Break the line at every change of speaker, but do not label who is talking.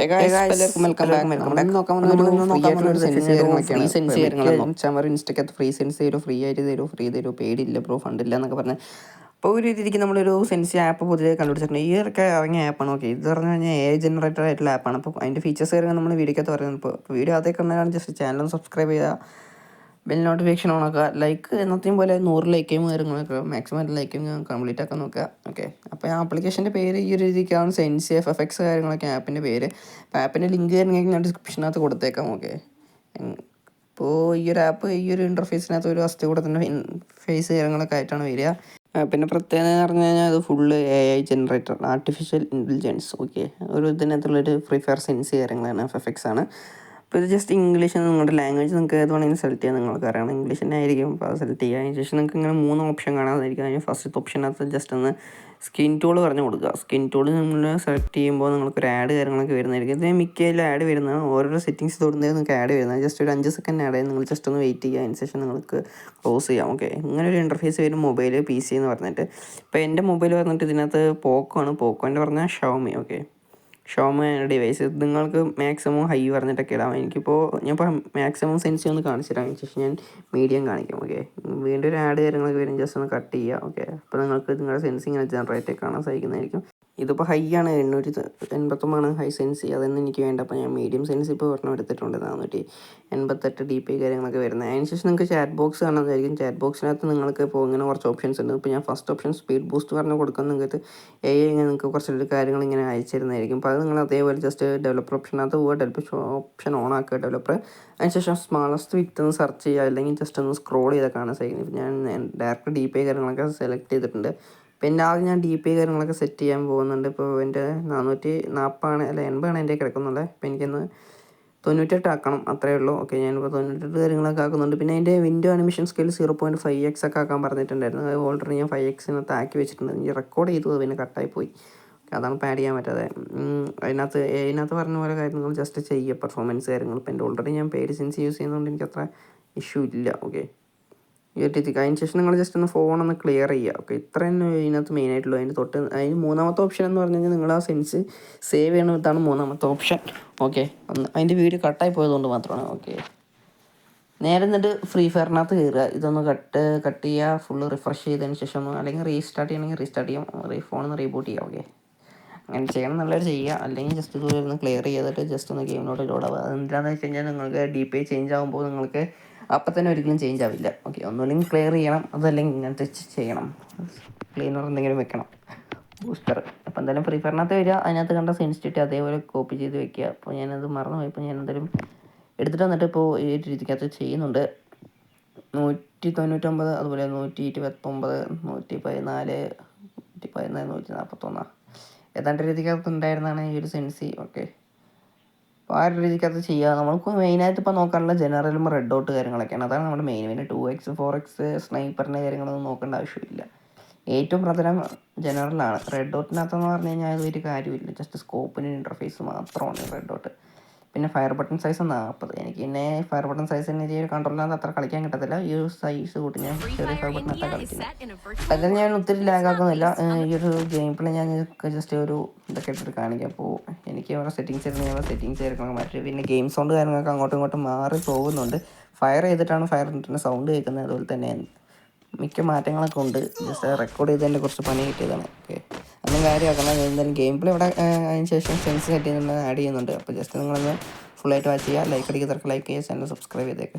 പലർക്കും welcome back. നമ്മൾ നോക്കാൻ ഫ്രീ സെൻസ് കാര്യങ്ങളാണ്. ഇൻസ്റ്റക്കകത്ത് ഫ്രീ സെൻസ് തരും, ഫ്രീ ആയിട്ട് തരും, ഫ്രീ തരും, പേടില്ല ബ്രോ, ഫണ്ടില്ല എന്നൊക്കെ പറഞ്ഞ്. അപ്പോൾ ഒരു രീതിക്ക് നമ്മളൊരു സെൻസി ആപ്പ് പുതിയ കണ്ടുപിടിച്ചിട്ടുണ്ട്. ഈ ഇറക്കെ ഇറങ്ങിയ ആപ്പാണ്. ഓക്കെ, ഇത് പറഞ്ഞു കഴിഞ്ഞാൽ AI ജനറേറ്റഡ് ആയിട്ടുള്ള ആപ്പാണ്. അപ്പോൾ അതിൻ്റെ ഫീച്ചേഴ്സ് കാര്യങ്ങൾ നമ്മൾ വീഡിയോക്കകത്ത് പറയുന്നത്. ഇപ്പോൾ വീഡിയോ അതേക്ക് വന്നാലാണ് ജസ്റ്റ് ചാനൽ സബ്സ്ക്രൈബ് ചെയ്യുക, ബെൽ നോട്ടിഫിക്കേഷൻ ഓൺ ആക്കുക, ലൈക്ക് എന്നത്തെയും പോലെ 100 ലൈക്കും കാര്യങ്ങളൊക്കെ മാക്സിമം ലൈക്കും കംപ്ലീറ്റ് ആക്കാൻ നോക്കുക. ഓക്കെ, അപ്പോൾ ആ ആപ്ലിക്കേഷൻ്റെ പേര് ഈ ഒരു രീതിക്കാണ് സെൻസി FFX കാര്യങ്ങളൊക്കെ ആപ്പിൻ്റെ പേര്. അപ്പോൾ ആപ്പിൻ്റെ ലിങ്ക് കാര്യങ്ങളൊക്കെ ഞാൻ ഡിസ്ക്രിപ്ഷനകത്ത് കൊടുത്തേക്കാം. ഓക്കെ, ഇപ്പോൾ ഈ ഒരു ആപ്പ് ഈ ഒരു ഇൻ്റർഫേസിനകത്ത് ഒരു വസ്തു കൂടെ തന്നെ ഫേസ് കാര്യങ്ങളൊക്കെ ആയിട്ടാണ് വരിക. പിന്നെ പ്രത്യേകത എന്ന് പറഞ്ഞു കഴിഞ്ഞാൽ അത് full AI generator, artificial intelligence. Okay, ഒരു ഇതിനകത്തുള്ളൊരു ഫ്രീ ഫയർ സെൻസ് കാര്യങ്ങളാണ്, FFX ആണ്. അപ്പോൾ ഇത് ജസ്റ്റ് ഇംഗ്ലീഷ്, നിങ്ങളുടെ ലാംഗ്വേജ് നിങ്ങൾക്ക് ഏത് വേണമെങ്കിലും സെലക്ട് ചെയ്യാൻ നിങ്ങൾക്ക് അറിയണം. ഇംഗ്ലീഷ് തന്നെ ആയിരിക്കും അപ്പോൾ സെലക്ട് ചെയ്യുക. അതിന് ശേഷം നിങ്ങൾക്ക് ഇങ്ങനെ 3 ഓപ്ഷൻ കാണാതായിരിക്കും. അതിന് ഫസ്റ്റത്തെ ഓപ്ഷനകത്ത് ജസ്റ്റ് ഒന്ന് സ്കിൻ ടൂൾ പറഞ്ഞു കൊടുക്കുക. സ്കിൻ ടൂൾ നിങ്ങൾ സെലക്ട് ചെയ്യുമ്പോൾ നിങ്ങൾക്കൊരു ആഡ് കാര്യങ്ങളൊക്കെ വരുന്നതായിരിക്കും. ഇതിന് മിക്കതിലും ആഡ് വരുന്നതാണ്. ഓരോരോ സെറ്റിങ്സ് തൊടുന്നത് നിങ്ങൾക്ക് ആഡ് വരുന്നത്. ജസ്റ്റ് ഒരു 5 സെക്കൻഡ് ആഡ് ചെയ്ത് നിങ്ങൾ ജസ്റ്റ് ഒന്ന് വെയിറ്റ് ചെയ്യുക. അതിന് ശേഷം നിങ്ങൾക്ക് ക്ലോസ് ചെയ്യാം. ഓക്കെ, ഇങ്ങനെ ഒരു ഇൻ്റർഫേസ് വരും മൊബൈൽ PC എന്ന് പറഞ്ഞിട്ട്. ഇപ്പോൾ എൻ്റെ മൊബൈൽ പറഞ്ഞിട്ട് ഇതിനകത്ത് പോക്കോയാണ്. പോക്കോൻ്റെ പറഞ്ഞാൽ ഷവോമി. ഓക്കെ, ഷവോമി ഡിവൈസ് നിങ്ങൾക്ക് മാക്സിമം ഹൈ പറഞ്ഞിട്ടൊക്കെ ഇടാം. ഞാനിപ്പോൾ മാക്സിമം സെൻസി ഒന്ന് കാണിച്ചു തരാം. അതിന് ശേഷം ഞാൻ മീഡിയം കാണിക്കും. ഓക്കെ, വീണ്ടും ഒരു ആഡ് കാര്യങ്ങളൊക്കെ വരും, ജസ്റ്റ് ഒന്ന് കട്ട് ചെയ്യുക. ഓക്കെ, അപ്പോൾ നിങ്ങൾക്ക് നിങ്ങളുടെ സെൻസി ഇങ്ങനെ ജനറേറ്റ് കാണാൻ സാധിക്കുന്നതായിരിക്കും. ഇതിപ്പോൾ ഹൈ ആണ്, 889 ഹൈ സെൻസി. അതൊന്നും എനിക്ക് വേണ്ട. അപ്പോൾ ഞാൻ മീഡിയം സെൻസി ഇപ്പോൾ ഒരെണ്ണം എടുത്തിട്ടുണ്ട്, 488 DP കാര്യങ്ങളൊക്കെ വരുന്നത്. അതിനുശേഷം നിങ്ങൾക്ക് ചാറ്റ് ബോക്സ് കാണാതായിരിക്കും. ചാറ്റ് ബോക്സിനകത്ത് നിങ്ങൾക്ക് ഇപ്പോൾ ഇങ്ങനെ കുറച്ച് ഓപ്ഷൻസ് ഉണ്ട്. ഇപ്പോൾ ഞാൻ ഫസ്റ്റ് ഓപ്ഷൻ സ്പീഡ് ബൂസ്റ്റ് പറഞ്ഞ് കൊടുക്കുന്ന നിങ്ങൾക്ക് AI ഇങ്ങനെ നിങ്ങൾക്ക് കുറച്ച് കാര്യങ്ങൾ ഇങ്ങനെ അയച്ചു തരുന്നതായിരിക്കും. അപ്പോൾ അത് നിങ്ങൾ അതേപോലെ ജസ്റ്റ് ഡെവലപ്പർ ഓപ്ഷനകത്ത് പോവുക, ഡെവലപ്പർ ഓപ്ഷൻ ഓൺ ആക്കുക, ഡെവലപ്പർ. അതിനുശേഷം സ്മാളസ്റ്റ് വിത്ത് ഒന്ന് സെർച്ച് ചെയ്യുക, അല്ലെങ്കിൽ ജസ്റ്റ് ഒന്ന് സ്ക്രോൾ ചെയ്താൽ കാണാൻ സാധിക്കും. ഞാൻ ഡയറക്റ്റ് DP കാര്യങ്ങളൊക്കെ സെലക്ട് ചെയ്തിട്ടുണ്ട്. പിന്നെ ആദ്യം ഞാൻ DP കാര്യങ്ങളൊക്കെ സെറ്റ് ചെയ്യാൻ പോകുന്നുണ്ട്. ഇപ്പോൾ എൻ്റെ 440 അല്ല 80 എൻ്റെ കിടക്കുന്നുള്ളത്. ഇപ്പോൾ എനിക്കൊന്ന് 98 ആക്കണം, അത്രയേ ഉള്ളൂ. ഓക്കെ, ഞാനിപ്പോൾ 98 കാര്യങ്ങളൊക്കെ ആക്കുന്നുണ്ട്. പിന്നെ അതിൻ്റെ വിൻഡോ അനിമേഷൻ സ്കെയിൽ 0.5x ഒക്കെ ആക്കാൻ പറഞ്ഞിട്ടുണ്ടായിരുന്നു. അത് ഓൾറെഡി ഞാൻ 5x ആക്കി വെച്ചിട്ടുണ്ട്. എനിക്ക് റെക്കോർഡ് ചെയ്തു, പിന്നെ കട്ടായി പോയി. അതാണ് ഇപ്പോൾ ആഡ് ചെയ്യാൻ പറ്റാതെ. അതിനകത്ത് പറഞ്ഞ പോലെ കാര്യങ്ങൾ ജസ്റ്റ് ചെയ്യുക, പെർഫോമൻസ് കാര്യങ്ങൾ. ഇപ്പോൾ എൻ്റെ ഓൾറെഡി ഞാൻ പെയ്ഡ് സെൻസ് യൂസ് ചെയ്യുന്നതുകൊണ്ട് എനിക്ക് അത്ര ഇഷ്യൂ ഇല്ല. ഓക്കെ, ഈ ഒരു രീതിക്ക്. അതിന് ശേഷം നിങ്ങൾ ജസ്റ്റ് ഒന്ന് ഫോണൊന്ന് ക്ലിയർ ചെയ്യുക. ഓക്കെ, ഇത്ര തന്നെ ഇതിനകത്ത് മെയിനായിട്ടുള്ളൂ. അതിന് മൂന്നാമത്തെ ഓപ്ഷൻ എന്ന് പറഞ്ഞു കഴിഞ്ഞാൽ നിങ്ങൾ ആ സെൻസ് സേവ് ചെയ്യണം. ഇതാണ് മൂന്നാമത്തെ ഓപ്ഷൻ. ഓക്കെ, അതിൻ്റെ വീഡിയോ കട്ടായി പോയതുകൊണ്ട് മാത്രമാണ്. ഓക്കെ, നേരെ എന്നിട്ട് ഫ്രീ ഫയറിനകത്ത് കയറുക. ഇതൊന്ന് കട്ട് ചെയ്യുക, ഫുള്ള് റിഫ്രഷ് ചെയ്തതിന് ശേഷം അല്ലെങ്കിൽ റീസ്റ്റാർട്ട് ചെയ്യണമെങ്കിൽ റീസ്റ്റാർട്ട് ചെയ്യാം, ഫോണൊന്ന് റീബൂട്ട് ചെയ്യാം. ഓക്കെ, അങ്ങനെ ചെയ്യണം എന്നുള്ളത് ചെയ്യുക. അല്ലെങ്കിൽ ജസ്റ്റ് ഇതുപോലെ ഒന്ന് ക്ലിയർ ചെയ്തിട്ട് ജസ്റ്റ് ഒന്ന് ഗെയിമിലോട്ട് ലോഡ് ആവുക. അതെന്താണെന്ന് വെച്ച് കഴിഞ്ഞാൽ നിങ്ങൾക്ക് DP ചേഞ്ച് ആകുമ്പോൾ നിങ്ങൾക്ക് അപ്പം തന്നെ ഒരിക്കലും ചേഞ്ച് ആവില്ല. ഓക്കെ, ഒന്നുമില്ലെങ്കിൽ ക്ലിയർ ചെയ്യണം, അതല്ലെങ്കിൽ ഇങ്ങനത്തെ ചെയ്യണം, ക്ലീനർ എന്തെങ്കിലും വെക്കണം, ബൂസ്റ്റർ. അപ്പോൾ എന്തായാലും ഫ്രീ ഫയറിനകത്ത് വരിക, അതിനകത്ത് കണ്ട സെൻസിറ്റിവിറ്റി അതേപോലെ കോപ്പി ചെയ്ത് വെക്കുക. അപ്പോൾ ഞാനത് മറന്നുപോയി. ഇപ്പോൾ ഞാൻ എന്തായാലും എടുത്തിട്ട് വന്നിട്ട് ഇപ്പോൾ ഈ രീതിക്കകത്ത് ചെയ്യുന്നുണ്ട്. 199, അതുപോലെ 129, 114, 141 ഏതാണ്ട് രീതിക്കകത്ത് ഉണ്ടായിരുന്നതാണ് ഈ ഒരു സെൻസി. ഓക്കെ, അപ്പോൾ ആ ഒരു രീതിക്കകത്ത് ചെയ്യുക. നമുക്ക് മെയിനായിട്ട് ഇപ്പോൾ നോക്കാനുള്ള ജനറലും റെഡ് ഡോട്ട് കാര്യങ്ങളൊക്കെയാണ്. അതാണ് നമ്മുടെ മെയിൻ. പിന്നെ 2x 4x സ്നൈപ്പറിൻ്റെ കാര്യങ്ങളൊന്നും നോക്കേണ്ട ആവശ്യമില്ല. ഏറ്റവും പ്രധാനം ജനറലാണ്. റെഡ് ഡോട്ടിനകത്തെന്ന് പറഞ്ഞു കഴിഞ്ഞാൽ അതൊരു കാര്യമില്ല, ജസ്റ്റ് സ്കോപ്പിന് ഇൻ്റർഫേസ് മാത്രമാണ് റെഡ് ഡോട്ട്. പിന്നെ ഫയർ ബട്ടൺ സൈസ് 40. എനിക്ക് പിന്നെ ഫയർ ബട്ടൺ സൈസിന് ഈ ഒരു കൺട്രോളിനകത്ത് അത്ര കളിക്കാൻ കിട്ടത്തില്ല. ഈ ഒരു സൈസ് കൂട്ടി ഞാൻ ചെറിയ ഫയർ ബട്ടണൊക്കെ കളിക്കുന്നത്. അതിൽ ഞാൻ ഒത്തിരി ലാഗാക്കുന്നില്ല. ഈ ഒരു ഗെയിം പ്ലേ ഞാൻ ജസ്റ്റ് ഒരു ഇതൊക്കെ ഇട്ടിട്ട് കാണിക്കാം. അപ്പോൾ എനിക്ക് അവിടെ സെറ്റിങ്സ് ഇരുന്ന് സെറ്റിങ്സ് കാര്യങ്ങളൊക്കെ മാറ്റി. പിന്നെ ഗെയിം സൗണ്ട് കാര്യങ്ങളൊക്കെ അങ്ങോട്ടും ഇങ്ങോട്ടും മാറി പോകുന്നുണ്ട്. ഫയർ ചെയ്തിട്ടാണ് ഫയറിൻ്റെ സൗണ്ട് കേൾക്കുന്നത്. അതുപോലെ തന്നെ മിക്ക മാറ്റങ്ങളൊക്കെ ഉണ്ട്. ജസ്റ്റ് റെക്കോർഡ് ചെയ്തതിൻ്റെ കുറച്ച് പണി കിട്ടിയതാണ്. ഓക്കെ, അതൊന്നും കാര്യമാക്കണം. എന്തായാലും ഗെയിം പ്ലേ ഇവിടെ അതിന് ശേഷം സെൻസ് സെറ്റ് ചെയ്യുന്നുണ്ട്, ആഡ് ചെയ്യുന്നുണ്ട്. അപ്പോൾ ജസ്റ്റ് നിങ്ങളൊന്ന് ഫുള്ളായിട്ട് വാച്ച് ചെയ്യുക, ലൈക്ക് അടിക്കുക, ലൈക്ക് ചെയ്യുക, ചാനൽ സബ്സ്ക്രൈബ് ചെയ്തേക്ക്.